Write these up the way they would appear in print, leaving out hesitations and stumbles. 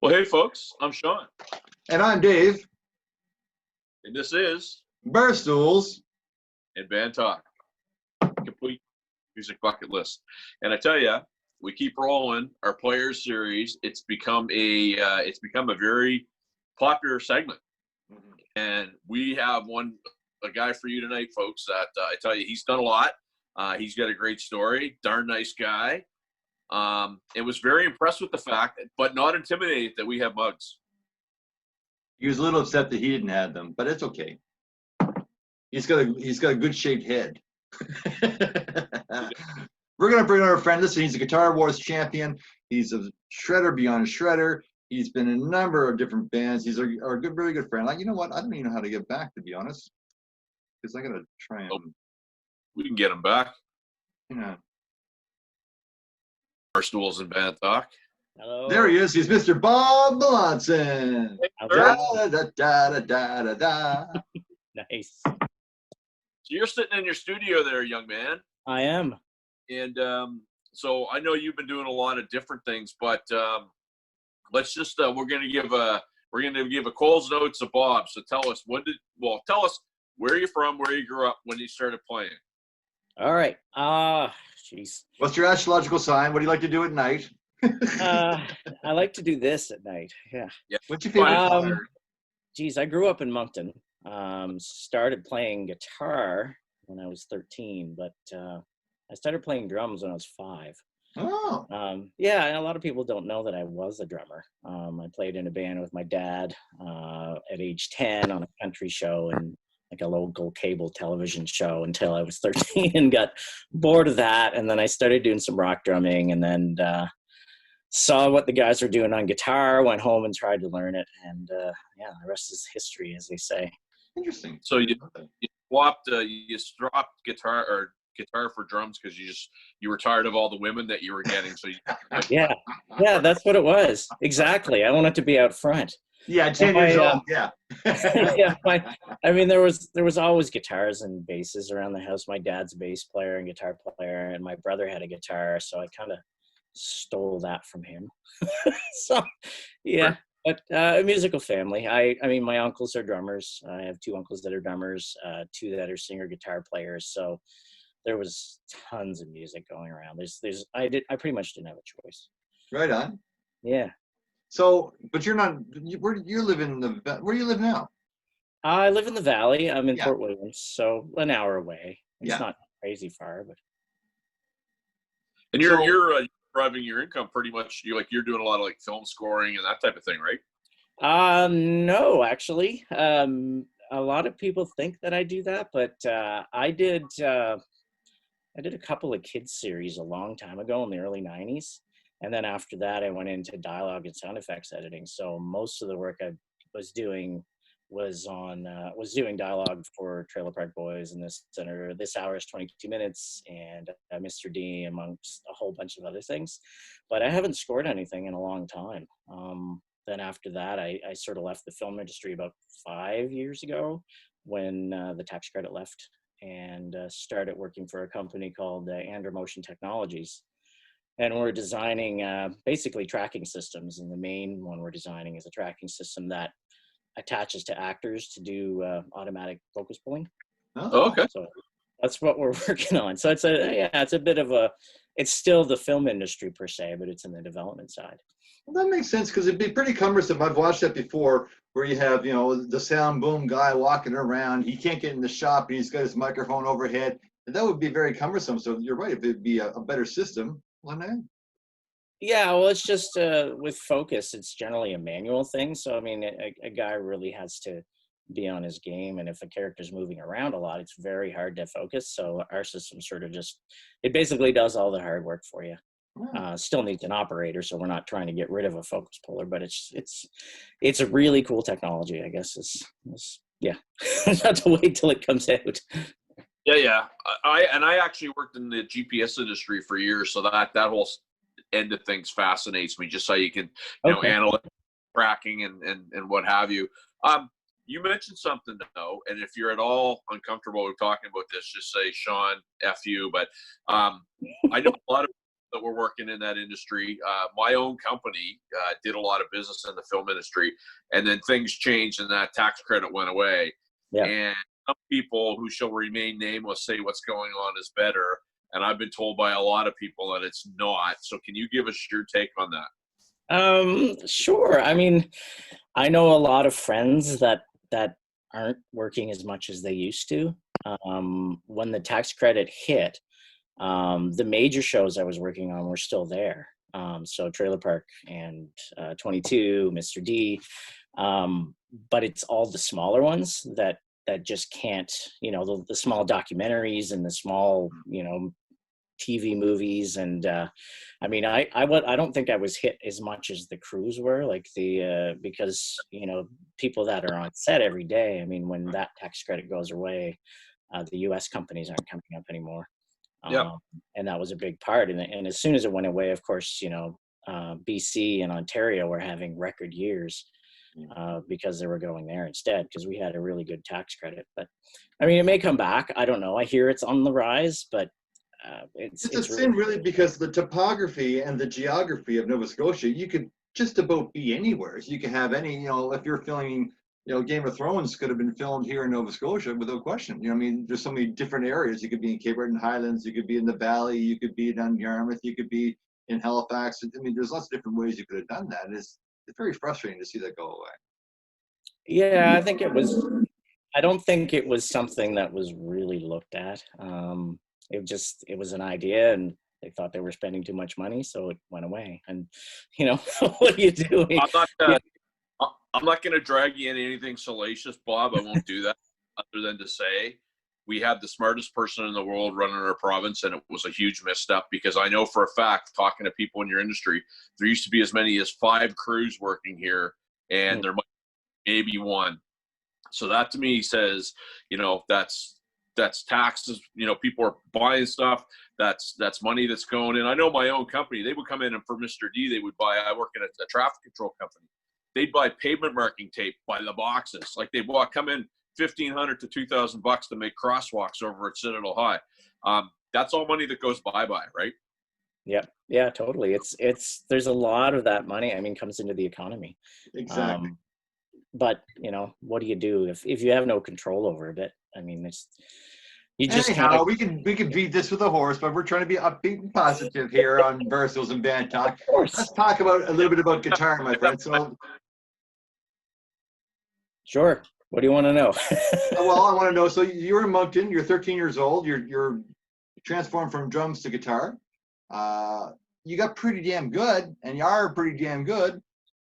Well, hey, folks, I'm Sean. And I'm Dave. And this is Barstools and Bandtalk, complete music bucket list. And I tell you, we keep rolling our players series. It's become a very popular segment, and we have a guy for you tonight, folks. That I tell you, he's done a lot. He's got a great story. Darn nice guy. And was very impressed with the fact, but not intimidated that we have mugs. He was a little upset that he didn't have them, but it's okay. He's got a good shaped head. We're gonna bring our friend. Listen, he's a Guitar Wars champion. He's a shredder beyond a shredder. He's been in a number of different bands. He's our good, very good friend. Like, you know what? I don't even know how to get back, to be honest, because I gotta try and. We can get him back. Yeah. Barstools and Bandtalk. Hello. There he is. He's Mr. Bob Melanson. Da, da, da, da, da, da, da. Nice. So you're sitting in your studio there, young man. I am. And so I know you've been doing a lot of different things, but let's just we're gonna give a Cole's notes to Bob. So tell us tell us where you're from, where you grew up, when you started playing. All right. Jeez. What's your astrological sign? What do you like to do at night? I like to do this at night. Yeah. What's your favorite color? Geez, I grew up in Moncton. Started playing guitar when I was 13, but I started playing drums when I was 5. Oh. Yeah, and a lot of people don't know that I was a drummer. I played in a band with my dad at age 10 on a country show and like a local cable television show until I was 13 and got bored of that. And then I started doing some rock drumming and then saw what the guys were doing on guitar, went home and tried to learn it. And the rest is history, as they say. Interesting. So you swapped guitar for drums because you were tired of all the women that you were getting. So yeah, that's what it was. Exactly. I wanted to be out front. Yeah, 10 years old. Yeah. Yeah. There was always guitars and basses around the house. My dad's a bass player and guitar player, and my brother had a guitar, so I kind of stole that from him. So, yeah. But a musical family. I mean, my uncles are drummers. I have 2 uncles that are drummers, 2 that are singer guitar players. So there was tons of music going around. I pretty much didn't have a choice. Right on. Yeah. So, but you're not. Where do you live now? I live in the Valley. I'm in Port Williams, so an hour away. It's not crazy far, but. And you're driving your income pretty much. You're doing a lot of like film scoring and that type of thing, right? No, actually. A lot of people think that I do that, but I did a couple of kids series a long time ago in the early 90s. And then after that, I went into dialogue and sound effects editing. So most of the work I was doing was doing dialogue for Trailer Park Boys and This Hour is 22 Minutes and Mr. D, amongst a whole bunch of other things. But I haven't scored anything in a long time. Then after that, I sort of left the film industry about 5 years ago when the tax credit left and started working for a company called Andrew Motion Technologies. And we're designing basically tracking systems. And the main one we're designing is a tracking system that attaches to actors to do automatic focus pulling. Oh, okay. So that's what we're working on. So it's it's still the film industry per se, but it's in the development side. Well, that makes sense because it'd be pretty cumbersome. I've watched that before where you have, the sound boom guy walking around. He can't get in the shop and he's got his microphone overhead. And that would be very cumbersome. So you're right. If it'd be a better system. Yeah, well, it's just with focus, it's generally a manual thing. So, I mean, a guy really has to be on his game. And if a character's moving around a lot, it's very hard to focus. So our system sort of it basically does all the hard work for you. Still needs an operator, so we're not trying to get rid of a focus puller, but it's a really cool technology, I guess. Yeah, not to wait till it comes out. Yeah. I actually worked in the GPS industry for years, so that whole end of things fascinates me. Just how you can, analyze tracking and what have you. You mentioned something though, and if you're at all uncomfortable with talking about this, just say Sean, F you. But I know a lot of that were working in that industry. My own company did a lot of business in the film industry, and then things changed and that tax credit went away. Yeah. And some people who shall remain nameless say what's going on is better. And I've been told by a lot of people that it's not. So can you give us your take on that? Sure. I mean, I know a lot of friends that aren't working as much as they used to. When the tax credit hit, the major shows I was working on were still there. So Trailer Park and 22, Mr. D. But it's all the smaller ones that just can't, the small documentaries and the small, TV movies. And I mean, I don't think I was hit as much as the crews were, like because people that are on set every day. I mean, when that tax credit goes away, the U.S. companies aren't coming up anymore. And that was a big part. And as soon as it went away, of course, BC and Ontario were having record years because they were going there instead, because we had a really good tax credit. But I mean, it may come back. I don't know. I hear it's on the rise, but it's a sin, really, because the topography and the geography of Nova Scotia, you could just about be anywhere. So you can have any, if you're filming, Game of Thrones could have been filmed here in Nova Scotia without question. I mean, there's so many different areas. You could be in Cape Breton Highlands, you could be in the Valley, you could be down Yarmouth, you could be in Halifax. I mean, there's lots of different ways you could have done that. It's very frustrating to see that go away. Yeah, I don't think it was something that was really looked at. It was an idea, and they thought they were spending too much money, so it went away. And what do you do? I'm not going to drag you into anything salacious, Bob. I won't do that, other than to say we have the smartest person in the world running our province, and it was a huge misstep, because I know for a fact, talking to people in your industry, there used to be as many as 5 crews working here, and there might maybe 1. So that to me says, that's taxes. People are buying stuff. That's money that's going in. I know my own company, they would come in, and for Mr. D, they would buy, I work in a traffic control company. They'd buy pavement marking tape by the boxes. Like they'd come in $1,500 to $2,000 to make crosswalks over at Citadel High. That's all money that goes bye-bye, right? Yep. Yeah, totally. There's a lot of that money, comes into the economy. Exactly. But what do you do if you have no control over it? I mean, you just anyhow, we can beat this with a horse, but we're trying to be upbeat and positive here on Barstools and Bandtalk. Let's talk about a little bit about guitar, my friend. So, sure. What do you want to know? Well, I want to know. So you're in Moncton. You're 13 years old. You're transformed from drums to guitar. You got pretty damn good, and you are pretty damn good.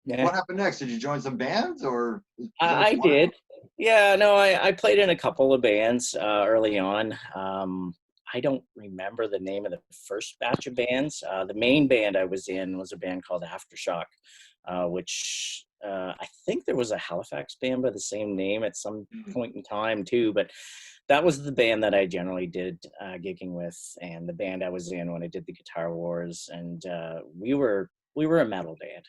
Yeah. What happened next? Did you join some bands, or? I did. Yeah, no, I played in a couple of bands early on. I don't remember the name of the first batch of bands. The main band I was in was a band called Aftershock, which I think there was a Halifax band by the same name at some point in time too. But that was the band that I generally did gigging with, and the band I was in when I did the Guitar Wars. And we were a metal band.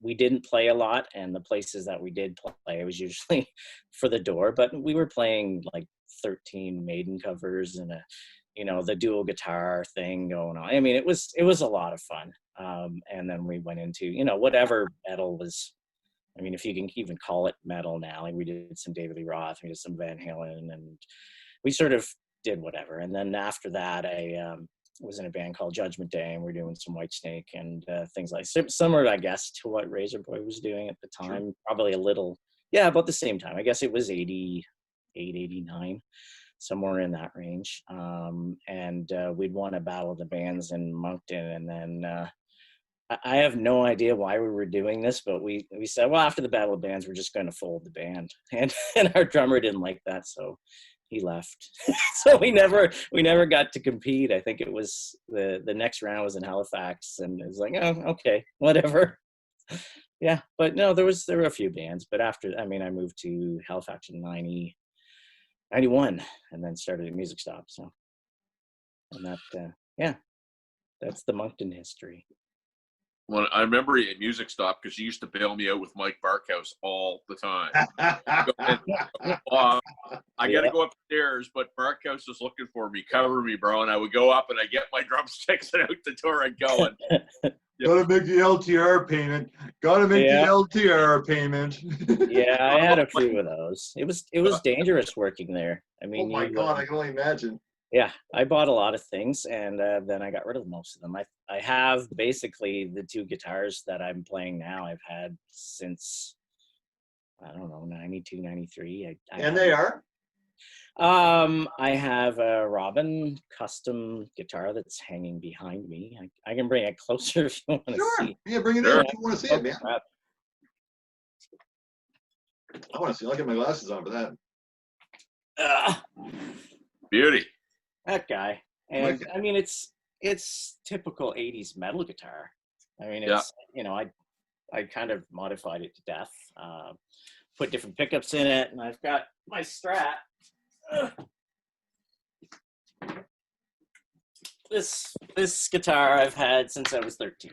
We didn't play a lot, and the places that we did play, it was usually for the door, but we were playing like 13 Maiden covers and the dual guitar thing going on. I mean, it was a lot of fun. And then we went into, whatever metal was, if you can even call it metal now. Like we did some David Lee Roth, we did some Van Halen, and we sort of did whatever. And then after that, I was in a band called Judgment Day, and we're doing some Whitesnake and things like similar, I guess, to what Razor Boy was doing at the time. Sure. Probably a little, about the same time. I guess it was 88, 89, somewhere in that range. And we'd won a Battle of the Bands in Moncton, and then I have no idea why we were doing this, but we said, well, after the Battle of Bands, we're just going to fold the band, and our drummer didn't like that, so he left. So we never got to compete. I think it was the next round was in Halifax, and it was like, oh, okay, whatever. Yeah, but no, there were a few bands, but after, I moved to Halifax in 91, and then started at Music Stop. So, and that, that's the Moncton history. Well, I remember at Music Stop, because you used to bail me out with Mike Barkhouse all the time. I got to go upstairs, but Barkhouse house was looking for me, cover me, bro. And I would go up and I get my drumsticks and out the door I'd go. And Gotta make the LTR payment. Gotta make the LTR payment. Yeah, I had a few of those. It was dangerous working there. I mean, oh my God, I can only imagine. Yeah, I bought a lot of things, and then I got rid of most of them. I have basically the two guitars that I'm playing now. I've had since, I don't know, 92, 93. And they are? I have a Robin custom guitar that's hanging behind me. I can bring it closer if you want to see. Yeah, bring it in if you want to see it, man. I want to see. I'll get my glasses on for that. Beauty. That guy. And I mean, it's typical 80s metal guitar. I mean, it's, I kind of modified it to death. Put different pickups in it, and I've got my Strat. This guitar I've had since I was 13.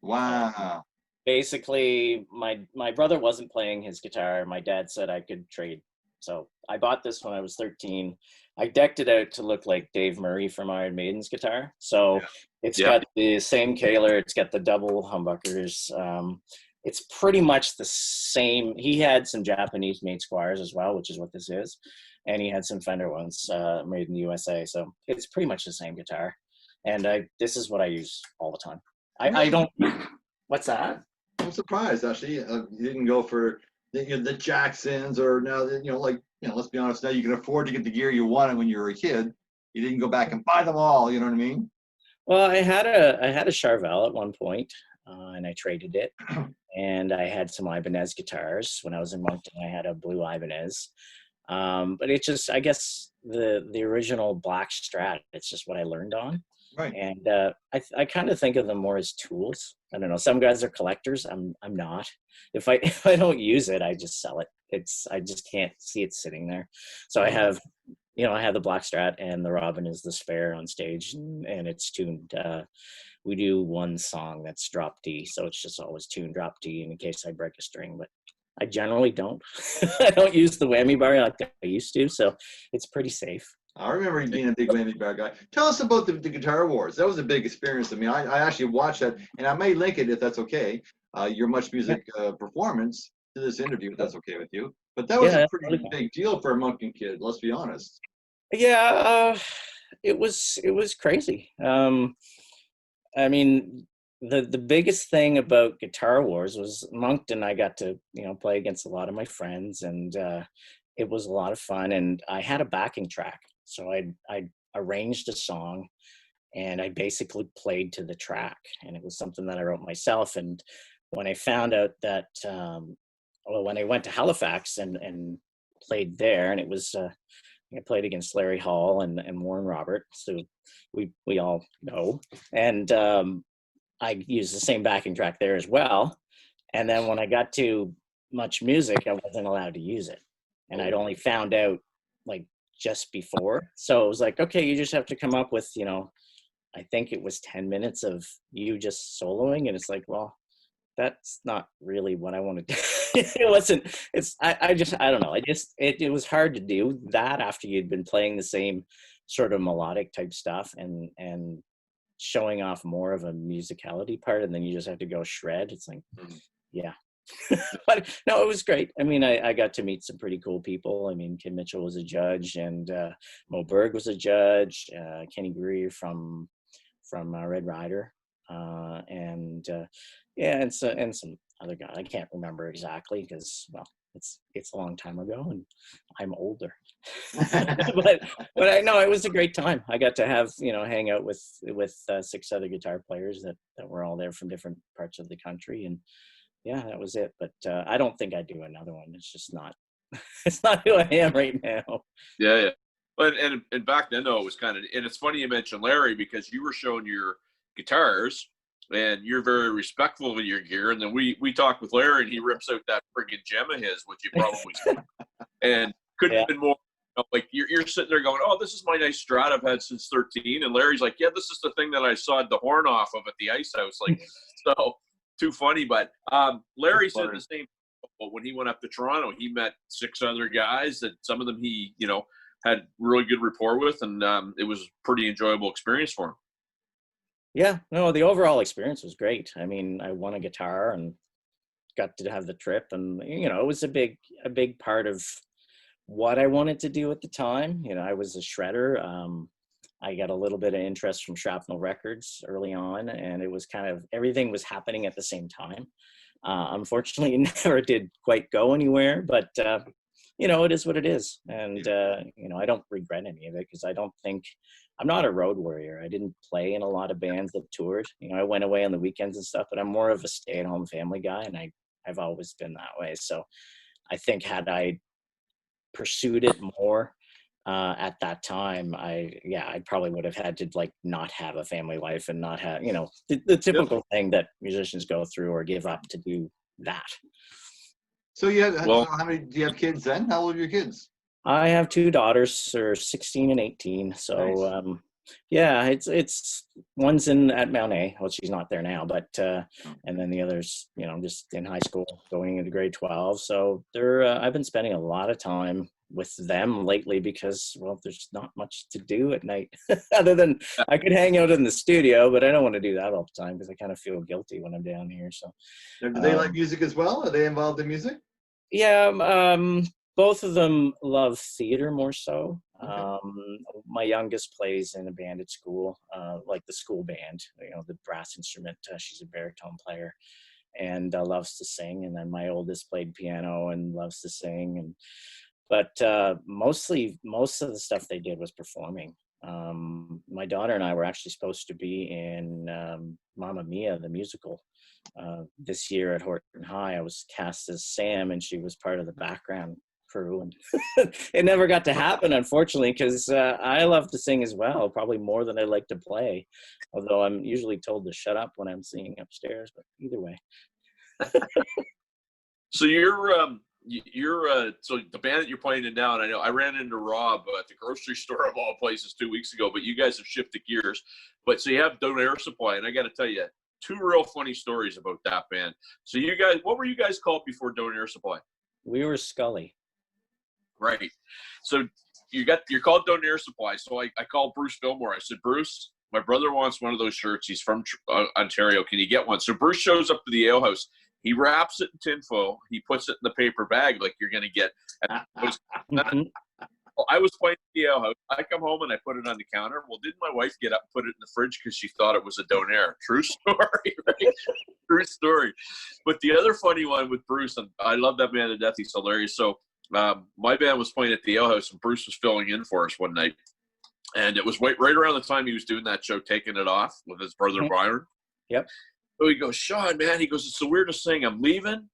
Wow. Basically, my brother wasn't playing his guitar. My dad said I could trade. So I bought this when I was 13. I decked it out to look like Dave Murray from Iron Maiden's guitar. So it's got the same Kaler. It's got the double humbuckers. It's pretty much the same. He had some Japanese made Squires as well, which is what this is. And he had some Fender ones made in the USA. So it's pretty much the same guitar. And this is what I use all the time. I don't. What's that? I'm surprised, actually. You didn't go for the Jacksons, or now that, let's be honest, now you can afford to get the gear you wanted when you were a kid. You didn't go back and buy them all, you know what I mean? Well, I had a Charvel at one point, and I traded it. And I had some Ibanez guitars. When I was in Moncton, I had a blue Ibanez. But it's just, I guess, the original black Strat, it's just what I learned on. Right. And I kind of think of them more as tools. I don't know. Some guys are collectors. I'm not. If I don't use it, I just sell it. I just can't see it sitting there. So I have, I have the black Strat, and the Robin is the spare on stage, and it's tuned. We do one song that's drop D, so it's just always tuned drop D in case I break a string. But I generally don't. I don't use the whammy bar like I used to, so it's pretty safe. I remember you being a big whammy bar guy. Tell us about the Guitar Wars. That was a big experience to me. I actually watched that, and I may link it if that's okay. Your Much Music performance to this interview, if that's okay with you. But that was a pretty big deal for a Moncton kid. Let's be honest. Yeah, it was crazy. I mean, the biggest thing about Guitar Wars was Moncton. I got to play against a lot of my friends, and it was a lot of fun. And I had a backing track, so I arranged a song, and I basically played to the track. And it was something that I wrote myself. And when I found out that, when I went to Halifax and played there, and it was I played against Larry Hall and Warren Robert, so we all know. And I used the same backing track there as well. And then when I got to Much Music, I wasn't allowed to use it. And I'd only found out like just before. So it was like, okay, you just have to come up with, I think it was 10 minutes of you just soloing. And it's like, well, that's not really what I want to do. It wasn't, I don't know. It was hard to do that after you'd been playing the same sort of melodic type stuff and showing off more of a musicality part. And then you just have to go shred. It's like, yeah. But no, it was great. I mean, I got to meet some pretty cool people. I mean, Kim Mitchell was a judge, and Mo Berg was a judge, Kenny Greer from Red Rider, and some other guy. I can't remember exactly because, well, it's a long time ago and I'm older. but I know it was a great time. I got to have hang out with 6 other guitar players that were all there from different parts of the country, and yeah, that was it. But I don't think I'd do another one. It's just not. It's not who I am right now. Yeah. But and back then though, it was kind of, and it's funny you mentioned Larry because you were showing your guitars and you're very respectful of your gear, and then we talked with Larry and he rips out that friggin' gem of his, which you probably saw, and couldn't have been more. Like you're sitting there going, oh, this is my nice Strat I've had since 13, and Larry's like, yeah, this is the thing that I sawed the horn off of at the ice house. Like, so too funny. But Larry said the same when he went up to Toronto. He met 6 other guys that some of them he had really good rapport with, and it was a pretty enjoyable experience for him. Yeah, no, the overall experience was great. I mean, I won a guitar and got to have the trip, and it was a big part of what I wanted to do at the time. I was a shredder. I got a little bit of interest from Shrapnel Records early on, and it was kind of everything was happening at the same time. Unfortunately, it never did quite go anywhere, but it is what it is. And I don't regret any of it, because I'm not a road warrior. I didn't play in a lot of bands that toured. I went away on the weekends and stuff, but I'm more of a stay-at-home family guy, and I've always been that way. So I think had I pursued it more at that time, I probably would have had to not have a family life and not have, the typical thing that musicians go through or give up to do that. So how many, do you have kids then? How old are your kids? I have two daughters, they're 16 and 18. So, nice. It's one's at Mount A. Well, she's not there now, but, and then the other's, just in high school going into grade 12. So I've been spending a lot of time with them lately because, well, there's not much to do at night other than I could hang out in the studio, but I don't want to do that all the time because I kind of feel guilty when I'm down here. So do they like music as well? Are they involved in music? Yeah. Both of them love theater more so. Okay. My youngest plays in a band at school, like the school band, the brass instrument. She's a baritone player and loves to sing. And then my oldest played piano and loves to sing. But most of the stuff they did was performing. My daughter and I were actually supposed to be in Mamma Mia, the musical, this year at Horton High. I was cast as Sam, and she was part of the background crew, and it never got to happen, unfortunately, because I love to sing as well, probably more than I like to play, although I'm usually told to shut up when I'm singing upstairs, but either way. So so the band that you're playing in now, and I know I ran into Rob at the grocery store of all places 2 weeks ago, but you guys have shifted gears. But so you have Donaire Supply, and I got to tell you, two real funny stories about that band. So you guys, what were you guys called before Donaire Supply? We were Scully. Right. So you're called Donaire Supply. So I called Bruce Fillmore. I said, Bruce, my brother wants one of those shirts. He's from Ontario. Can you get one? So Bruce shows up to the ale house. He wraps it in tinfoil. He puts it in the paper bag like you're going to get. I was playing the ale house. I come home and I put it on the counter. Well, didn't my wife get up and put it in the fridge because she thought it was a Donaire? True story, right? True story. But the other funny one with Bruce, and I love that band to death. He's hilarious. So my band was playing at the ale house, and Bruce was filling in for us one night. And it was right around the time he was doing that show, Taking It Off, with his brother Byron. Yep. So he goes, Sean, man, he goes, it's the weirdest thing. I'm leaving,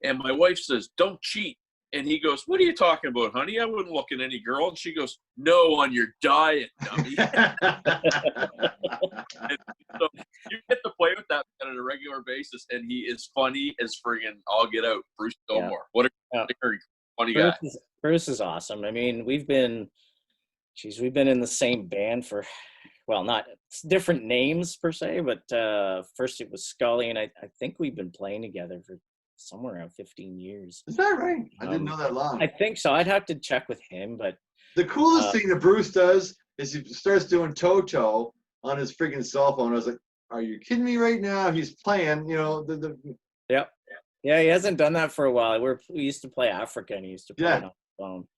and my wife says, don't cheat. And he goes, what are you talking about, honey? I wouldn't look at any girl. And she goes, no, on your diet, dummy. So you get to play with that man on a regular basis, and he is funny as friggin' all get out. Bruce Fillmore. What a funny guy. Bruce is awesome. I mean, we've been in the same band for, well, not different names per se, but first it was Scully, and I think we've been playing together for somewhere around 15 years. Is that right? I didn't know that long. I think so. I'd have to check with him, but the coolest thing that Bruce does is he starts doing Toto on his freaking cell phone. I was like, are you kidding me right now? He's playing, Yep. Yeah, he hasn't done that for a while. We used to play Africa, and he used to play it on the phone.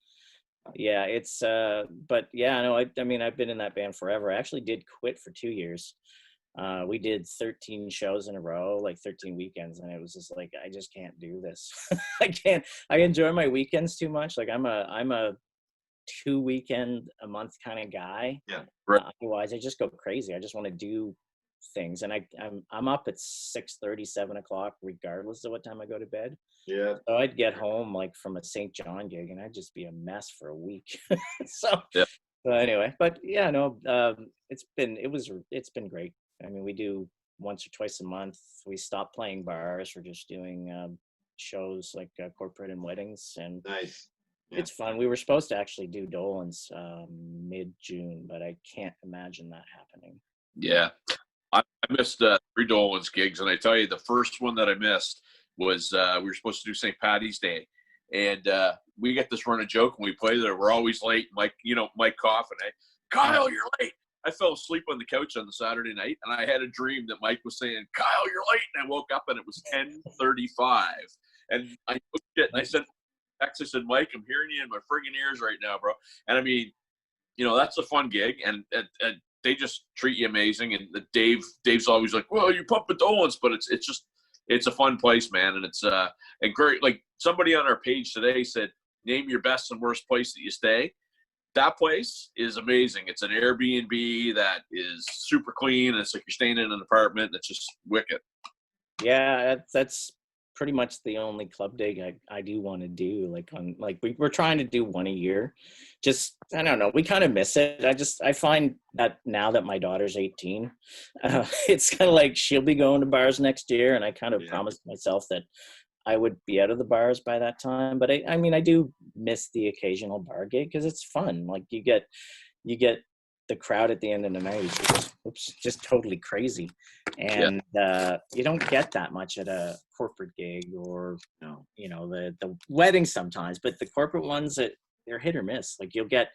Yeah, it's but yeah, no, I mean, I've been in that band forever. I actually did quit for 2 years. We did 13 shows in a row, like 13 weekends, and it was just like, I just can't do this. I enjoy my weekends too much. Like I'm a 2 weekend a month kind of guy. Yeah. Right. Otherwise I just go crazy. I just want to do things, and I'm up at 6:30, 7 o'clock, regardless of what time I go to bed. Yeah. So I'd get home like from a St. John gig, and I'd just be a mess for a week. So anyway, but yeah, no, it's been great. I mean, we do once or twice a month. We stopped playing bars. We're just doing shows like corporate and weddings, and nice. Yeah. It's fun. We were supposed to actually do Dolan's mid-June, but I can't imagine that happening. Yeah. I missed 3 Dolan's gigs, and I tell you, the first one that I missed was we were supposed to do St. Paddy's Day, and we get this running joke when we play there. We're always late. Mike coughing, Kyle, you're late. I fell asleep on the couch on the Saturday night, and I had a dream that Mike was saying, Kyle, you're late. And I woke up, and it was 10:35. And I took it, and I sent text. I said, Mike, I'm hearing you in my friggin' ears right now, bro. And I mean, that's a fun gig, and they just treat you amazing. And Dave's always like, well, you pump Dolans, but it's a fun place, man. And it's and great. Like somebody on our page today said, name your best and worst place that you stay. That place is amazing. It's an Airbnb that is super clean. And it's like you're staying in an apartment. That's just wicked. Yeah, that's pretty much the only club dig I do want to do. We're trying to do one a year. Just, I don't know, we kind of miss it. I find that now that my daughter's 18, it's kind of like she'll be going to bars next year, and I kind of promised myself that I would be out of the bars by that time. But I mean, I do miss the occasional bar gig because it's fun. Like you get the crowd at the end of the night is just totally crazy, and you don't get that much at a corporate gig or the weddings sometimes, but the corporate ones, they're hit or miss. Like you'll get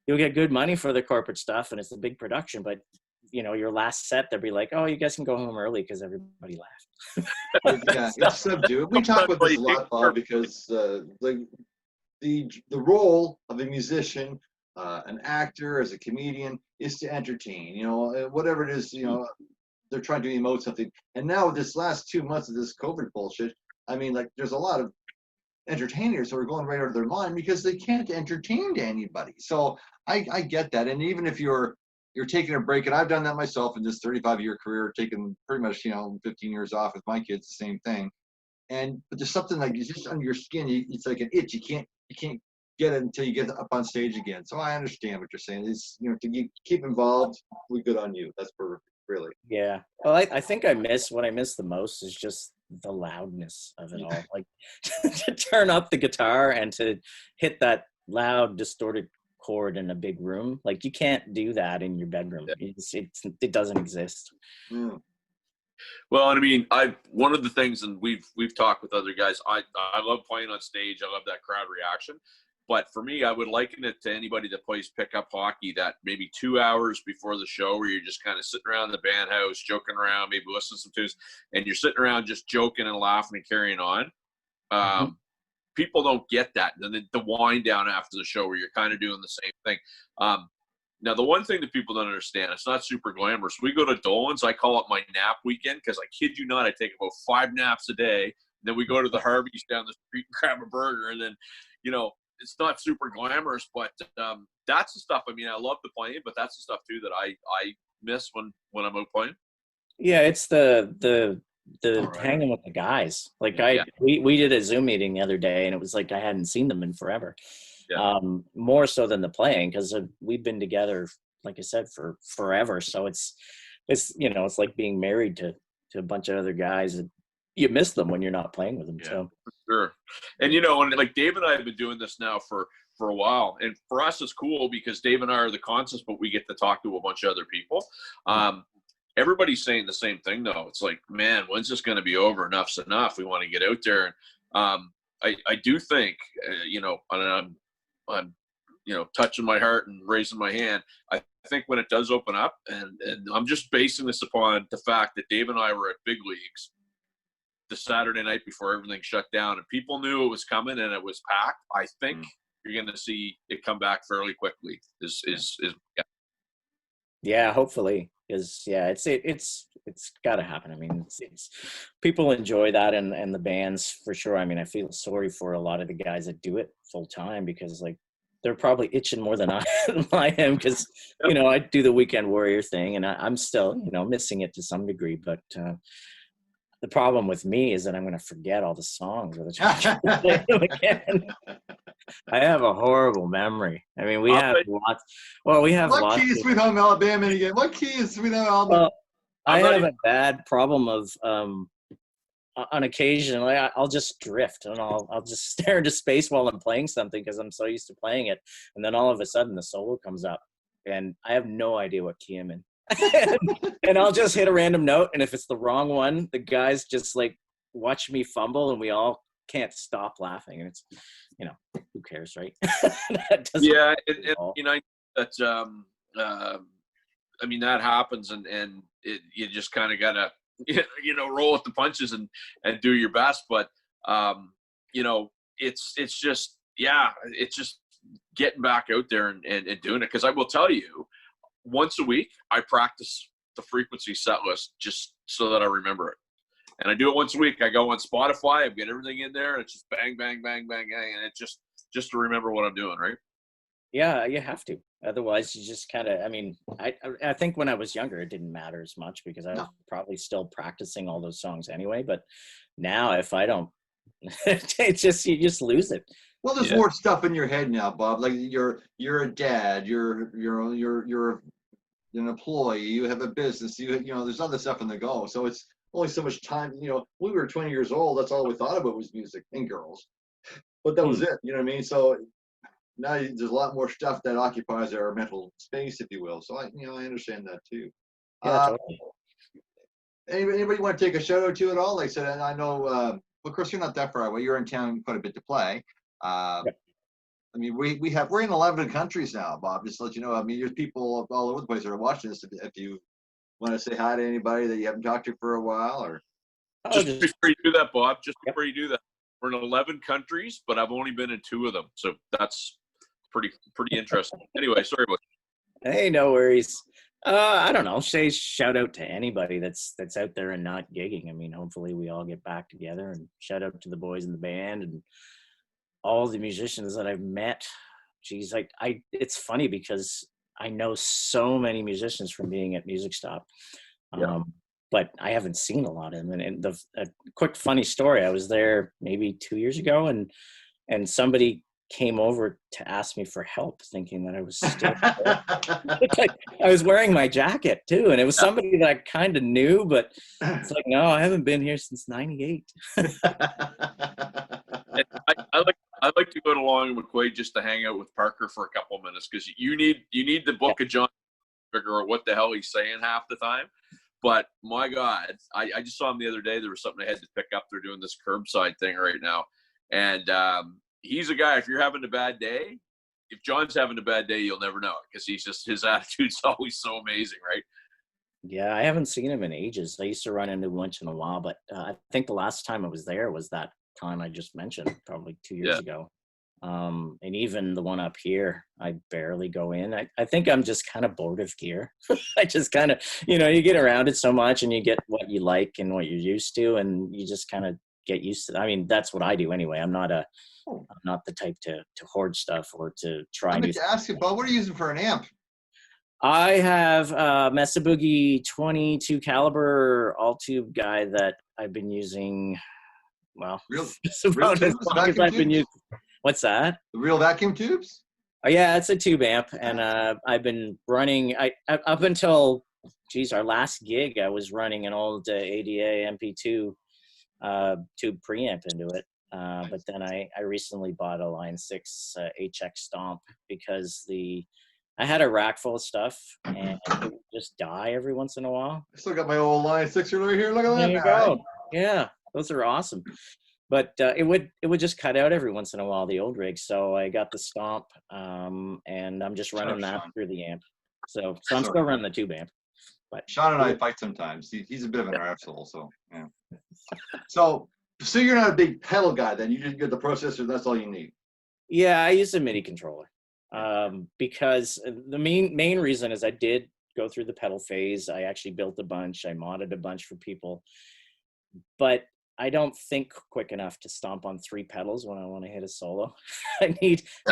good money for the corporate stuff, and it's a big production, but your last set, they'll be like, oh, you guys can go home early because everybody laughed. Yeah, it's subdued. We talk about this a lot, Bob, because the role of a musician, an actor, as a comedian, is to entertain. Whatever it is, they're trying to emote something. And now with this last 2 months of this COVID bullshit, I mean, like, there's a lot of entertainers who are going right out of their mind because they can't entertain anybody. So I get that. And even if you're taking a break, and I've done that myself in this 35-year career, taking pretty much 15 years off with my kids, the same thing. But there's something like it's just under your skin. It's like an itch. You can't get it until you get up on stage again. So I understand what you're saying. It's to keep involved. We good on you. That's perfect, really. Yeah. Well, I think what I miss the most is just the loudness of it all. Like to turn up the guitar and to hit that loud, distorted chord in a big room. Like you can't do that in your bedroom. It doesn't exist. Yeah. Well, and I mean, one of the things, and we've talked with other guys, I love playing on stage. I love that crowd reaction. But for me, I would liken it to anybody that plays pickup hockey, that maybe 2 hours before the show where you're just kind of sitting around the band house, joking around, maybe listening to some tunes, and you're sitting around just joking and laughing and carrying on. People don't get that. And then the wind down after the show where you're kind of doing the same thing. Now, the one thing that people don't understand, it's not super glamorous. We go to Dolan's. I call it my nap weekend because I kid you not, I take about 5 naps a day. And then we go to the Harvey's down the street and grab a burger. And then, it's not super glamorous, but that's the stuff. I mean, I love the playing, but that's the stuff too that I miss when I'm out playing. Yeah, it's the hanging with the guys. Like we did a Zoom meeting the other day, and it was like I hadn't seen them in forever. Yeah. More so than the playing, because we've been together, like I said, for forever. So it's it's like being married to a bunch of other guys. You miss them when you're not playing with them. Yeah, so for sure. And and like Dave and I have been doing this now for a while, and for us it's cool because Dave and I are the constants, but we get to talk to a bunch of other people. Everybody's saying the same thing though. It's like, man, when's this going to be over? Enough's enough. We want to get out there. And I do think, and I'm touching my heart and raising my hand. I think when it does open up, and I'm just basing this upon the fact that Dave and I were at Big Leagues the Saturday night before everything shut down, and people knew it was coming and it was packed. I think you're going to see it come back fairly quickly. Yeah, hopefully. It's got to happen. I mean, it's people enjoy that, and the bands for sure. I mean, I feel sorry for a lot of the guys that do it full time because like they're probably itching more than I am because I do the weekend warrior thing, and I'm still missing it to some degree, but. The problem with me is that I'm going to forget all the songs by the time I play them again. I have a horrible memory. I mean, we have lots. Well, we have lots. What key is Sweet Home Alabama again? What key is Sweet Home Alabama? Well, I have a bad problem of on occasion, I'll just drift and I'll just stare into space while I'm playing something because I'm so used to playing it, and then all of a sudden the solo comes up, and I have no idea what key I'm in. and I'll just hit a random note, and if it's the wrong one, the guys just like watch me fumble, and we all can't stop laughing, and who cares, right? Yeah, and that that happens, and you just kind of gotta roll with the punches and do your best. But it's just getting back out there and doing it, because I will tell you, once a week I practice the frequency set list just so that I remember it. And I do it once a week. I go on Spotify, I get everything in there, and it's just bang, bang, bang, bang, bang, and it's just to remember what I'm doing, right? Yeah, you have to. Otherwise, you just kind of, I think when I was younger, it didn't matter as much because I was probably still practicing all those songs anyway. But now if I don't, it's just, you just lose it. Well, there's more stuff in your head now, Bob. Like you're a dad, you're an employee, you have a business, there's other stuff on the go. So it's only so much time. We were 20 years old. That's all we thought about was music and girls. But that was it. You know what I mean? So now there's a lot more stuff that occupies our mental space, if you will. So I understand that too. Yeah, totally. Anybody want to take a shout out to it all? Like I said, I know, of course, you're not that far away. You're in town quite a bit to play. We're in 11 countries now, Bob. Just to let you know. There's people all over the place that are watching this. If you want to say hi to anybody that you haven't talked to for a while, or just before you do that, Bob. Just before you do that, we're in 11 countries, but I've only been in 2 of them, so that's pretty interesting. Anyway, sorry about that. Hey, no worries. I don't know. Say shout out to anybody that's out there and not gigging. Hopefully we all get back together, and shout out to the boys in the band and all the musicians that I've met. Geez, it's funny because I know so many musicians from being at Music Stop, but I haven't seen a lot of them. And a quick funny story: I was there maybe 2 years ago, and somebody came over to ask me for help, thinking that I was still I was wearing my jacket too, and it was somebody that I kind of knew, but it's like, no, I haven't been here since '98. I like to go to Long and McQuaid just to hang out with Parker for a couple of minutes, because you need the book of John to figure out what the hell he's saying half the time. But my God, I just saw him the other day. There was something I had to pick up. They're doing this curbside thing right now, and he's a guy. If you're having a bad day, if John's having a bad day, you'll never know it, because his attitude's always so amazing, right? Yeah, I haven't seen him in ages. I used to run into him once in a while, but I think the last time I was there was that time I just mentioned, probably 2 years ago. And even the one up here, I barely go in. I think I'm just kind of bored of gear. I just kind of, you get around it so much, and you get what you like and what you're used to, and you just kind of get used to it. That's what I do anyway. I'm not the type to hoard stuff or to try. I meant to ask you, Bob, what are you using for an amp? I have a Mesa Boogie 22 caliber all tube guy that I've been using. Well, as long as I've been using. What's that? The real vacuum tubes? Oh yeah, it's a tube amp, and I've been running. Up until our last gig, I was running an old ADA MP2 tube preamp into it. But then I recently bought a Line 6 HX Stomp, because I had a rack full of stuff and it would just die every once in a while. I still got my old Line 6 right here. Look at that. There you go. Yeah, those are awesome. But it would just cut out every once in a while, the old rig. So I got the Stomp, and I'm just running that through the amp. So I'm still running the tube amp. But Sean and I fight sometimes. He's a bit of an arsehole, so yeah. So you're not a big pedal guy then. You just get the processor. That's all you need. Yeah, I use a MIDI controller because the main reason is I did go through the pedal phase. I actually built a bunch. I modded a bunch for people, but I don't think quick enough to stomp on 3 pedals when I want to hit a solo. I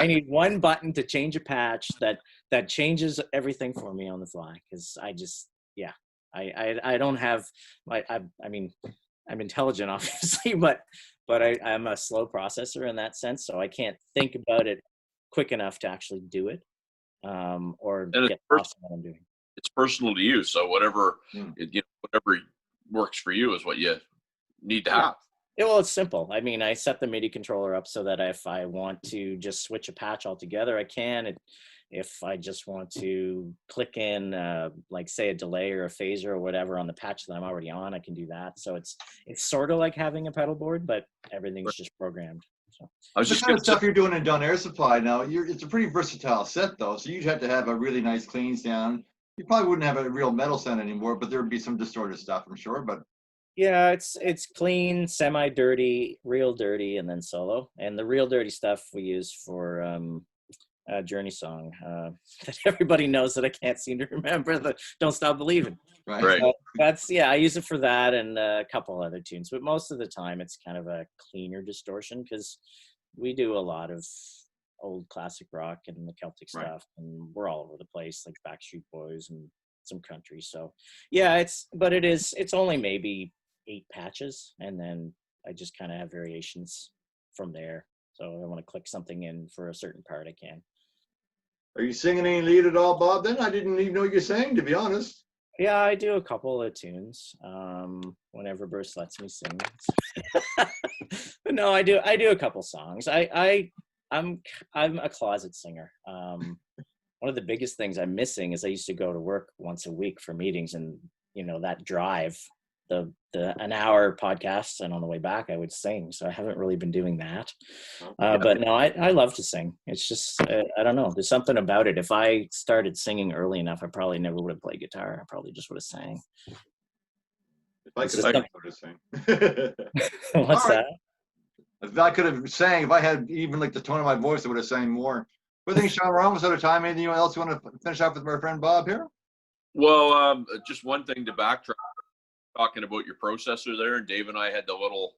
need one button to change a patch that changes everything for me on the fly. Because I don't have I'm intelligent obviously, but I'm a slow processor in that sense, so I can't think about it quick enough to actually do it or get lost in what I'm doing. It's personal to you, so whatever whatever works for you is what you need to have. Yeah, well, it's simple. I set the MIDI controller up so that if I want to just switch a patch altogether, I can. If I just want to click in, like say a delay or a phaser or whatever on the patch that I'm already on, I can do that. So it's sort of like having a pedal board, but everything's just programmed. So I was The just kind going of to stuff you're doing in Donaire Supply now, it's a pretty versatile set though. So you'd have to have a really nice clean sound. You probably wouldn't have a real metal sound anymore, but there would be some distorted stuff, I'm sure. But yeah, it's clean, semi-dirty, real dirty, and then solo. And the real dirty stuff we use for a Journey song that everybody knows that I can't seem to remember. The "Don't Stop Believing." right. So that's I use it for that and a couple other tunes. But most of the time, it's kind of a cleaner distortion because we do a lot of old classic rock and the Celtic Right. stuff, and we're all over the place, like Backstreet Boys and some country. So yeah, it's only maybe 8 patches, and then I just kind of have variations from there. So if I want to click something in for a certain part, I can. Are you singing any lead at all, Bob? Then I didn't even know what you're saying, to be honest. Yeah, I do a couple of tunes whenever Bruce lets me sing. But no, I do a couple songs. I'm a closet singer. One of the biggest things I'm missing is I used to go to work once a week for meetings, and that drive, the an hour podcast, and on the way back I would sing. So I haven't really been doing that. But no, I love to sing. It's just I don't know. There's something about it. If I started singing early enough, I probably never would have played guitar. I probably just would have sang. If I It's could just have sing. What's All right. that? If I could have sang, if I had even like the tone of my voice, I would have sang more. But I think, Sean, we're almost out of time. Anything else you want to finish up with my friend Bob here? Well, just one thing to backtrack, talking about your processor there, and Dave and I had the little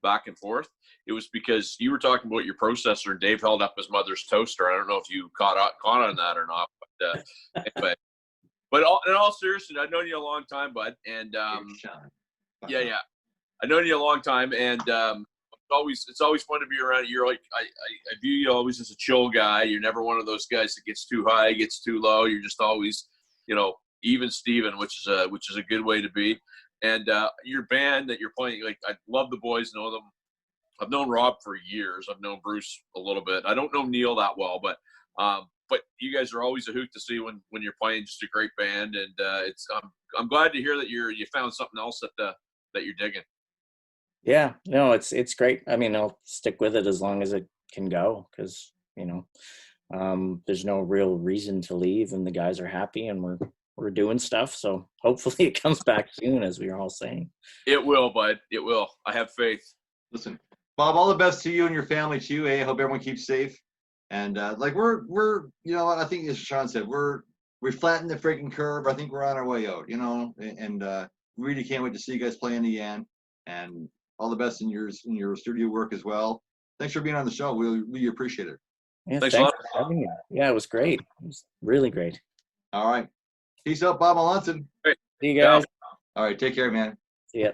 back and forth. It was because you were talking about your processor, and Dave held up his mother's toaster. I don't know if you caught on that or not, but anyway. But in all seriousness, I've known you a long time, bud, and yeah, I've known you a long time, and it's always fun to be around. You're like I view you always as a chill guy. You're never one of those guys that gets too high, gets too low. You're just always, even Steven, which is a good way to be. And your band that you're playing, like, I love the boys, know them. I've known Rob for years. I've known Bruce a little bit. I don't know Neil that well, but you guys are always a hoot to see when you're playing. Just a great band, and I'm glad to hear that you found something else that you're digging. Yeah, no, it's great. I mean, I'll stick with it as long as it can go, because there's no real reason to leave, and the guys are happy, and we're doing stuff. So hopefully it comes back soon, as we are all saying. It will, bud. It will. I have faith. Listen, Bob, all the best to you and your family too. I hope everyone keeps safe. And we're I think as Sean said, we flattened the freaking curve. I think we're on our way out, and really can't wait to see you guys play in the end. And all the best in your studio work as well. Thanks for being on the show. We really appreciate it. Yeah, thanks a lot for having me. Yeah, it was great. It was really great. All right. Peace out, Bob Melanson. Great. See you guys. All right. Take care, man. See ya.